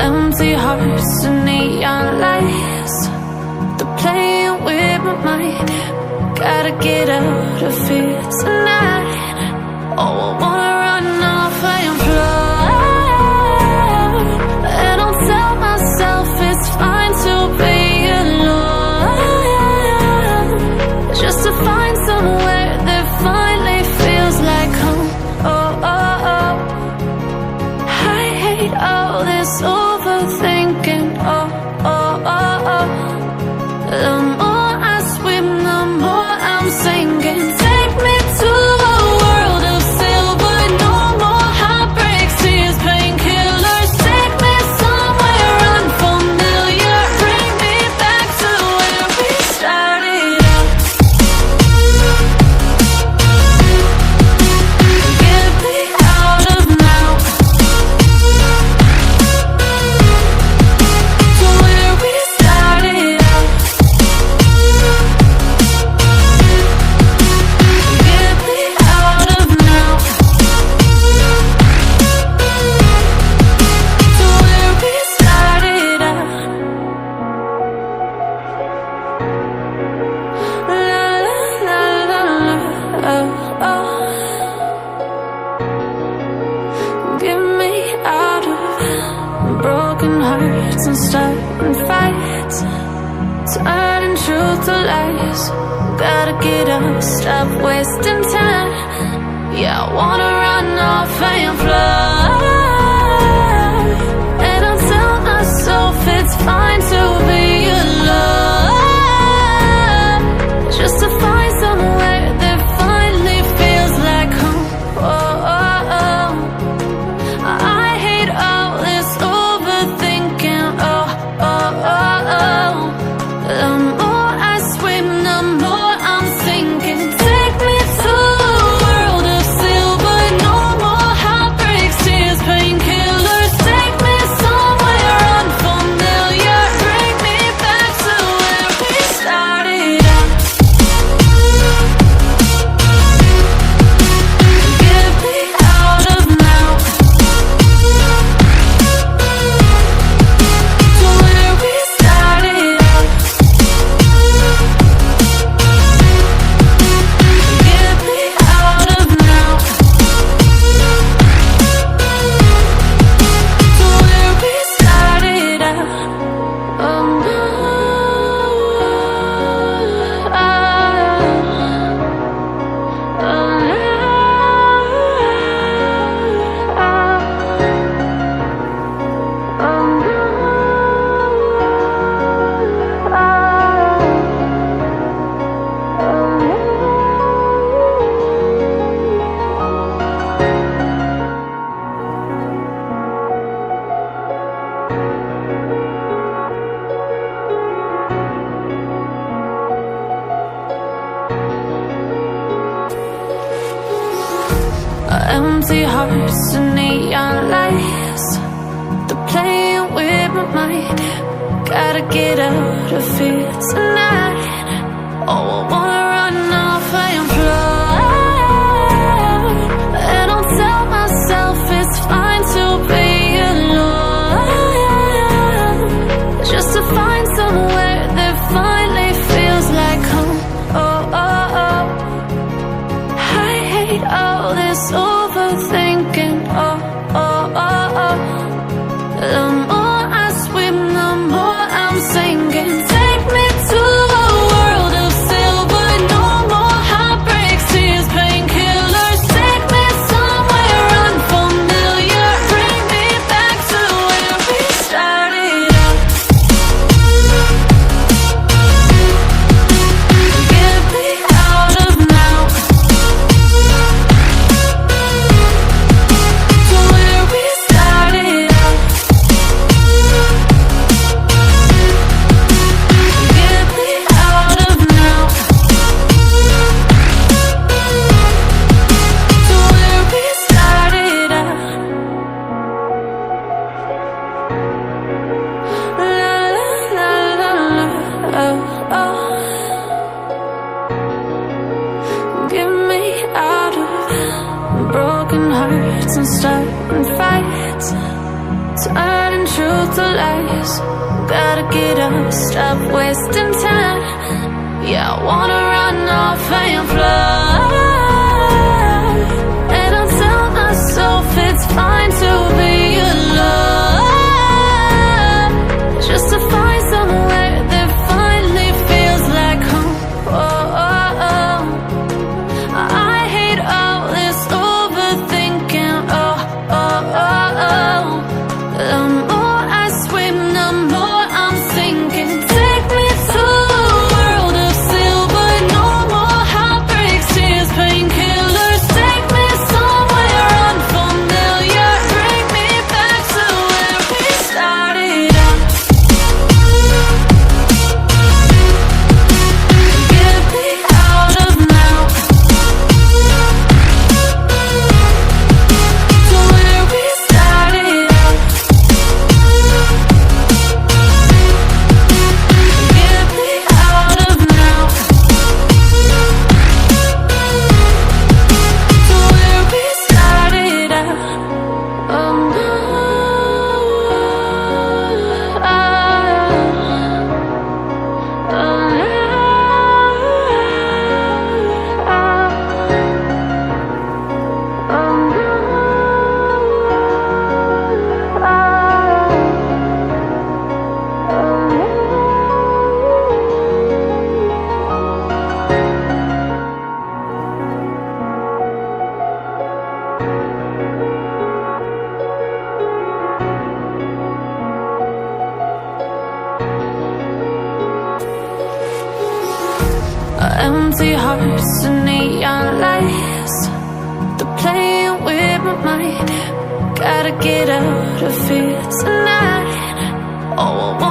Empty hearts and neon lights, they're playing with my mind. Gotta get out of here tonight. Oh, I wanna run off and fly, and I'll tell myself it's fine to be alone, just to find somewhere that finally feels like home. Oh, oh, oh. I hate all this overthinking. Oh, oh, oh, oh. The more I swim, the more I'm sinking. Take me to a world of silver. No more heartbreaks, tears, painkillers. Take me somewhere unfamiliar. Bring me back to where we started out. Get me out of now, to where we started out. Get me out of now, to where we started out. La la la la la, oh, oh. Get me out of broken hearts and starting fights, turning truth to lies. Gotta get up, stop wasting time. Yeah, I wanna run off and fly, and I'll tell myself it's fine to be alone, just to find somewhere that finally feels like home. Oh, oh, oh. I hate all this overthinking. Oh, oh, oh, oh. The more I swim, the more I'm sinking. Take me to a world of silver. No more heartbreaks, tears, painkillers. Take me somewhere unfamiliar. Bring me back to where we started out. Get me out of now, to where we started out. Get me out of now, to where we started out. Oh no, oh, empty hearts and neon lights, they're playing with my mind. Gotta get out of here tonight. Oh, I wanna run off and fly, and I'll tell myself it's fine to be alone, just to find somewhere that finally feels like home. Oh, oh, oh. I hate all this overthinking. Oh, oh, oh, oh. The more I swim, the more I'm sinking. Take me to a world of silver. No more heartbreaks, tears, painkillers. Take me somewhere unfamiliar. Bring me back to where we started out. Get me out of now, to where we started out. Get me out of now, to where we started out. La la la la la, oh, oh. Get me out of broken hearts and starting fights, turning turning truth to lies. Gotta get up, stop wasting time. Yeah, I wanna run off and fly. And I'll tell myself it's fine to be alone, just to find somewhere that finally feels like home. Oh, oh, oh. I hate all this overthinking. Oh, oh, oh, oh. The more I swim, the more I'm sinking. Take me to a world of silver. No more heartbreaks, tears, painkillers. Take me somewhere unfamiliar. Bring me back to where we started out. Get me out of now, to where we started out. Get me out of now, to where we started out. Oh no, empty hearts and neon lights, they're playing with my mind. Gotta get out of here tonight. Oh, I